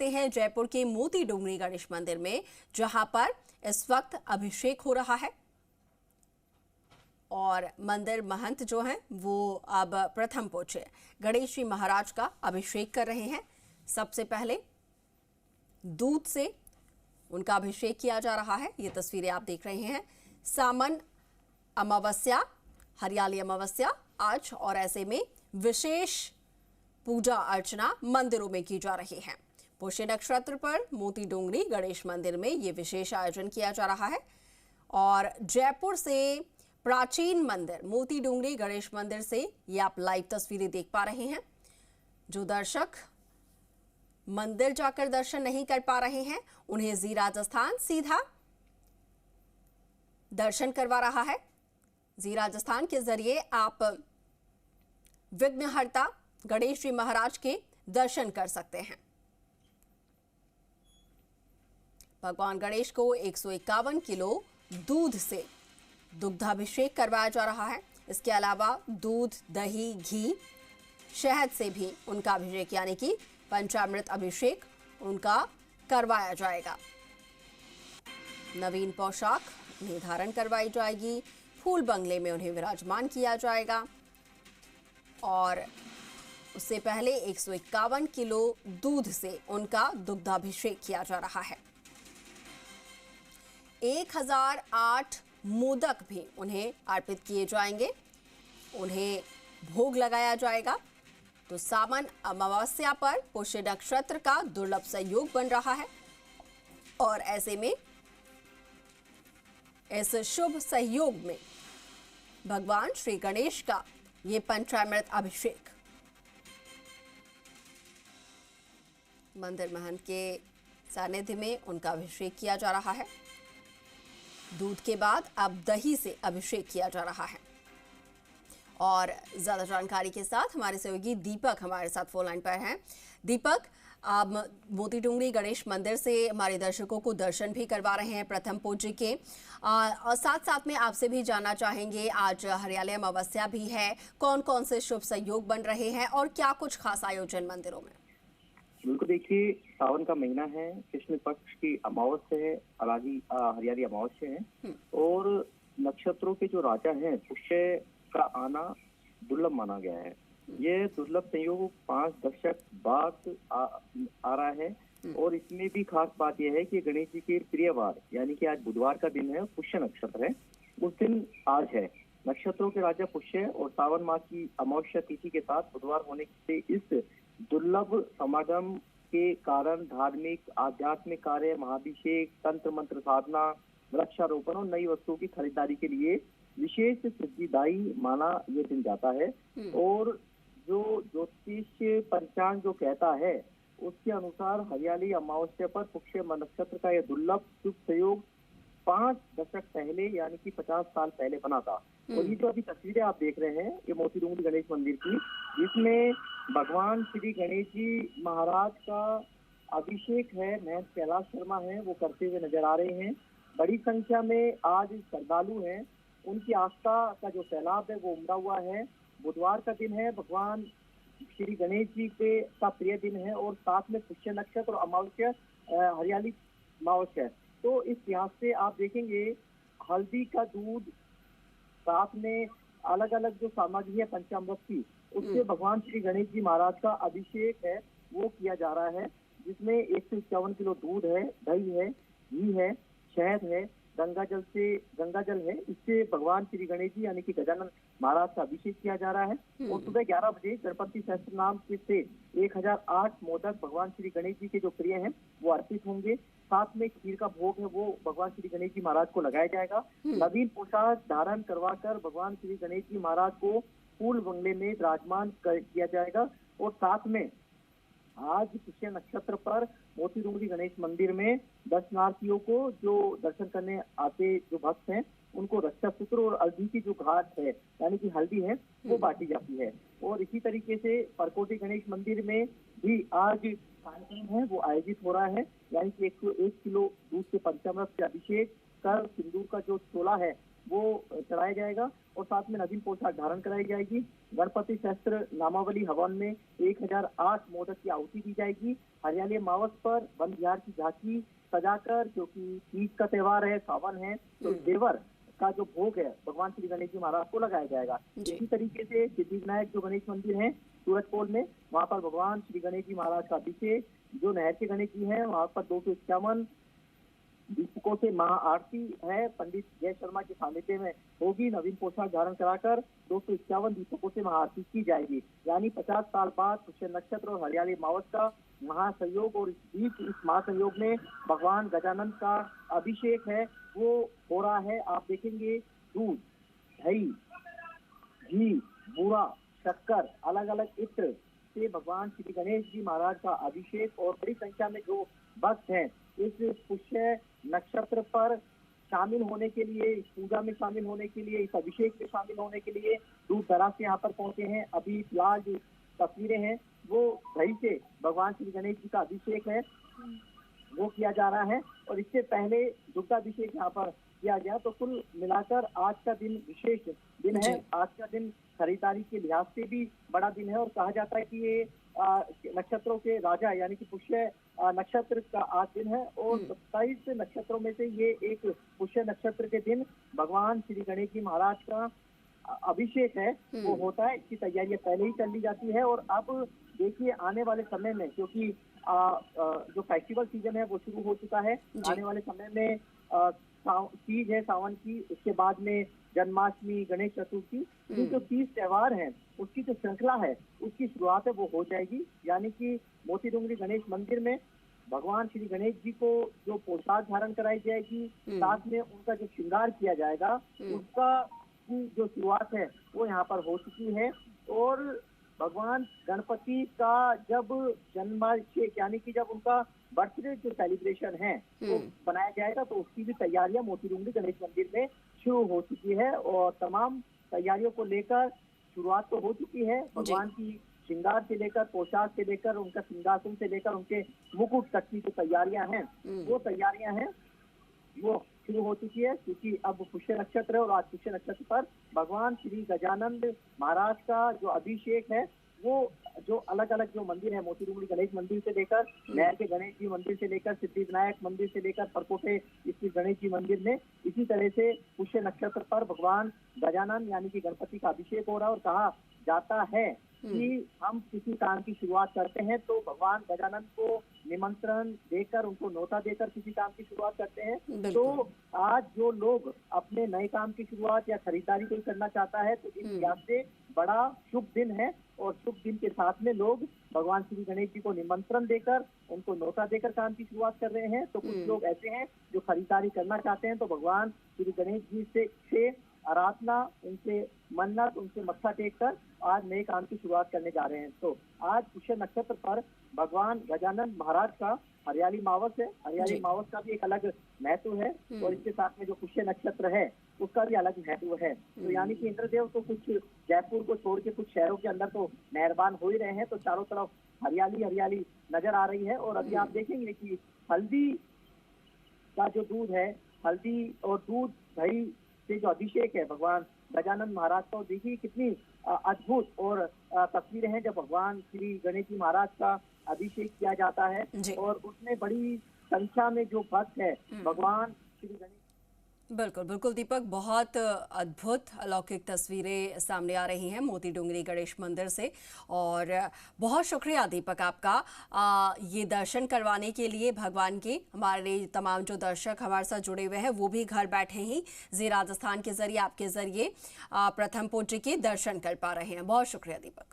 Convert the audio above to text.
हैं जयपुर के मोती डोंगरी गणेश मंदिर में, जहां पर इस वक्त अभिषेक हो रहा है और मंदिर महंत जो हैं वो अब प्रथम पहुंचे गणेश जी महाराज का अभिषेक कर रहे हैं। सबसे पहले दूध से उनका अभिषेक किया जा रहा है। ये तस्वीरें आप देख रहे हैं। सावन अमावस्या, हरियाली अमावस्या आज, और ऐसे में विशेष पूजा अर्चना मंदिरों में की जा रही है। पुष्य नक्षत्र पर मोती डोंगरी गणेश मंदिर में ये विशेष आयोजन किया जा रहा है। और जयपुर से प्राचीन मंदिर मोती डोंगरी गणेश मंदिर से ये आप लाइव तस्वीरें देख पा रहे हैं। जो दर्शक मंदिर जाकर दर्शन नहीं कर पा रहे हैं, उन्हें जी राजस्थान सीधा दर्शन करवा रहा है। जी राजस्थान के जरिए आप विघ्नहर्ता गणेश जी महाराज के दर्शन कर सकते हैं। भगवान गणेश को 151 किलो दूध से दुग्धाभिषेक करवाया जा रहा है। इसके अलावा दूध, दही, घी, शहद से भी उनका अभिषेक यानी कि पंचामृत अभिषेक उनका करवाया जाएगा। नवीन पोशाक उन्हें धारण करवाई जाएगी। फूल बंगले में उन्हें विराजमान किया जाएगा और उससे पहले 151 किलो दूध से उनका दुग्धाभिषेक किया जा रहा है। 1008 मोदक भी उन्हें अर्पित किए जाएंगे, उन्हें भोग लगाया जाएगा। तो सावन अमावस्या पर पुष्य नक्षत्र का दुर्लभ संयोग बन रहा है और ऐसे में इस शुभ संयोग में भगवान श्री गणेश का ये पंचामृत अभिषेक मंदिर महंत के सानिध्य में उनका अभिषेक किया जा रहा है। दूध के बाद अब दही से अभिषेक किया जा रहा है। और ज्यादा जानकारी के साथ हमारे सहयोगी दीपक हमारे साथ फोन लाइन पर हैं। दीपक, आप मोती डोंगरी गणेश मंदिर से हमारे दर्शकों को दर्शन भी करवा रहे हैं प्रथम पूज्य के, और साथ साथ में आपसे भी जानना चाहेंगे आज हरियाली अमावस्या भी है, कौन कौन से शुभ संयोग बन रहे हैं और क्या कुछ खास आयोजन मंदिरों में? बिल्कुल, देखिए सावन का महीना है, कृष्ण पक्ष की अमावस्या है, हरियाली अमावस्या है और नक्षत्रों के जो राजा हैं पुष्य का आना दुर्लभ माना गया है। ये दुर्लभ संयोग 5 दशक बाद आ रहा है और इसमें भी खास बात यह है कि गणेश जी के प्रिय वार यानी कि आज बुधवार का दिन है, पुष्य नक्षत्र है, उस दिन आज है। नक्षत्रों के राजा पुष्य और सावन मास की अमावस्या तिथि के साथ बुधवार होने से इस दुर्लभ समागम के कारण धार्मिक आध्यात्मिक कार्य, महाभिषेक, तंत्र मंत्र साधना, वृक्षारोपण और नई वस्तुओं की खरीदारी के लिए विशेष सिद्धिदायी माना ये दिन जाता है। और जो ज्योतिष पंचांग जो कहता है उसके अनुसार हरियाली अमावस्या पर पुष्य नक्षत्र का यह दुर्लभ शुभ संयोग 5 दशक पहले यानी कि 50 साल पहले बना था। और ये जो अभी तस्वीरें आप देख रहे हैं ये मोती डोंगरी गणेश मंदिर की, जिसमें भगवान श्री गणेश जी महाराज का अभिषेक है, महंत कैलाश शर्मा है वो करते हुए नजर आ रहे हैं। बड़ी संख्या में आज श्रद्धालु हैं, उनकी आस्था का जो सैलाब है वो उमड़ा हुआ है। बुधवार का दिन है, भगवान श्री गणेश जी के का प्रिय दिन है और साथ में पुष्य नक्षत्र और अमावस्या हरियाली अमावस्या है। तो इस लिहाज से आप देखेंगे हल्दी का दूध, साथ में अलग अलग जो सामग्री है पंचामृत की, उससे भगवान श्री गणेश जी महाराज का अभिषेक है वो किया जा रहा है, जिसमें 151 किलो दूध है, दही है, घी है, शहद है, गंगा जल है। इससे भगवान श्री गणेश जी यानी कि गजानन महाराज का अभिषेक किया जा रहा है। और सुबह 11 बजे गणपति सहस्त्र नाम से 1008 मोदक भगवान श्री गणेश जी के जो प्रिय हैं वो अर्पित होंगे। साथ में खीर का भोग है वो भगवान श्री गणेश जी महाराज को लगाया जाएगा। नवीन पोशाक धारण करवाकर भगवान श्री गणेश जी महाराज को फूल बंगले में विराजमान किया जाएगा। और साथ में आज पुष्य नक्षत्र पर मोती डोंगरी गणेश मंदिर में दर्शनार्थियों को जो दर्शन करने आते जो भक्त हैं उनको रक्षा सूत्र और हल्दी की जो घाट है यानी कि हल्दी है वो बांटी जाती है। और इसी तरीके से परकोटी गणेश मंदिर में भी आज कार्यक्रम है वो आयोजित हो रहा है, यानी कि 101 किलो दूध से पंचामृत से अभिषेक कर सिंदूर का जो चोला है वो चढ़ाया जाएगा और साथ में नवीन पोशाक धारण कराई जाएगी। गणपति शस्त्र नामावली हवन में 1008 मोदक की आहुति दी जाएगी। हरियाली अमावस पर वन विहार की झांकी सजाकर, क्योंकि तीज का त्योहार है, सावन है, तो देवर का जो भोग है भगवान श्री गणेश जी महाराज को लगाया जाएगा। इसी तरीके से सिद्धिविनायक जो गणेश मंदिर है सूरजपोल में, वहाँ पर भगवान श्री गणेश जी महाराज का अभिषेक, जो नहर के गणेश जी है वहाँ पर 251 दीपकों से महाआरती है, पंडित जय शर्मा के सानिध्य में होगी। नवीन पोशाक धारण कराकर 251 दीपकों से महाआरती की जाएगी। यानी 50 साल बाद पुष्य नक्षत्र और हरियाली अमावस का महासंयोग, और इस महासंयोग में भगवान गजानन का अभिषेक है वो हो रहा है। आप देखेंगे दूध, दही, घी, बूरा, शक्कर, अलग अलग इत्र से भगवान श्री गणेश जी महाराज का अभिषेक, और बड़ी संख्या में जो भक्त हैं इस पुष्य नक्षत्र पर शामिल होने के लिए, इस पूजा में शामिल होने के लिए, इस अभिषेक में शामिल होने के लिए दूर दराज से यहाँ पर पहुंचे हैं। अभी फिलहाल जो तस्वीरें हैं वो दही से भगवान श्री गणेश जी का अभिषेक है वो किया जा रहा है, और इससे पहले दुग्धाभिषेक यहाँ पर किया गया। तो कुल मिलाकर आज का दिन विशेष दिन है। आज का दिन खरीदारी के लिहाज से भी बड़ा दिन है, और कहा जाता है कि ये नक्षत्रों के राजा यानी कि पुष्य नक्षत्र का आज दिन है, और 27 नक्षत्रों में से ये एक पुष्य नक्षत्र के दिन भगवान श्री गणेश जी महाराज का अभिषेक है वो होता है। इसकी तैयारियां पहले ही कर ली जाती है, और अब देखिए आने वाले समय में, क्योंकि जो फेस्टिवल सीजन है वो शुरू हो चुका है, आने वाले समय में तीज है सावन की, उसके बाद में जन्माष्टमी, गणेश चतुर्थी, ये जो 30 त्योहार हैं उसकी जो श्रृंखला है उसकी शुरुआत है वो हो जाएगी। यानी कि मोती डूंगरी गणेश मंदिर में भगवान श्री गणेश जी को जो पोशाक धारण कराई जाएगी, साथ में उनका जो श्रृंगार किया जाएगा, उसका की जो शुरुआत है वो यहाँ पर हो चुकी है। और भगवान गणपति का जब जन्माभिषेक यानी कि जब उनका बर्थडे जो सेलिब्रेशन है वो बनाया जाएगा, तो उसकी भी तैयारियां मोती डूंगरी गणेश मंदिर में शुरू हो चुकी है, और तमाम तैयारियों को लेकर शुरुआत तो हो चुकी है। भगवान की श्रृंगार से लेकर, पोशाक से लेकर, उनका सिंहासन से लेकर उनके मुकुट तक की जो तैयारियां हैं वो तैयारियां हैं वो शुरू हो चुकी है, क्योंकि अब पुष्य नक्षत्र है, और आज पुष्य नक्षत्र पर भगवान श्री गजानंद महाराज का जो अभिषेक है वो जो अलग अलग जो मंदिर है, मोती डूंगरी गणेश मंदिर से लेकर, नहर के गणेश जी मंदिर से लेकर, सिद्धिविनायक मंदिर से लेकर, परकोटे स्थित गणेश जी मंदिर में इसी तरह से पुष्य नक्षत्र पर भगवान गजानन यानी कि गणपति का अभिषेक हो रहा है। और कहा जाता है कि हम किसी काम की शुरुआत करते हैं तो भगवान गजानन को निमंत्रण देकर, उनको न्योता देकर किसी काम की शुरुआत करते हैं। तो आज जो लोग अपने नए काम की शुरुआत या खरीदारी कोई करना चाहता है तो इस लिहाज से बड़ा शुभ दिन है, और शुभ दिन के साथ में लोग भगवान श्री गणेश जी को निमंत्रण देकर, उनको न्योता देकर काम की शुरुआत कर रहे हैं। तो कुछ लोग ऐसे हैं जो खरीदारी करना चाहते हैं, तो भगवान श्री गणेश जी से आराधना, उनसे मन्नत, उनसे मत्था टेक कर आज नए काम की शुरुआत करने जा रहे हैं। तो आज पुष्य नक्षत्र पर भगवान गजानन महाराज का हरियाली अमावस है, हरियाली अमावस का भी एक अलग महत्व है, और इसके साथ में जो पुष्य नक्षत्र है उसका भी अलग महत्व है। तो यानी कि इंद्रदेव तो कुछ जयपुर को छोड़ के कुछ शहरों के अंदर तो मेहरबान हो ही रहे हैं, तो चारों तरफ हरियाली हरियाली नजर आ रही है। और अभी आप देखेंगे कि हल्दी का जो दूध है, हल्दी और दूध दही से जो अभिषेक है भगवान गजानन महाराज का, देखिए कितनी अद्भुत और तस्वीरें हैं जब भगवान श्री गणेश जी महाराज का अभिषेक किया जाता है, और उसमें बड़ी संख्या में जो भक्त है भगवान श्री गणेश। बिल्कुल बिल्कुल दीपक, बहुत अद्भुत अलौकिक तस्वीरें सामने आ रही हैं मोती डूंगरी गणेश मंदिर से, और बहुत शुक्रिया दीपक आपका ये दर्शन करवाने के लिए भगवान के। हमारे तमाम जो दर्शक हमारे साथ जुड़े हुए हैं वो भी घर बैठे ही जी राजस्थान के जरिए, आपके जरिए प्रथम पूज्य के दर्शन कर पा रहे हैं। बहुत शुक्रिया दीपक।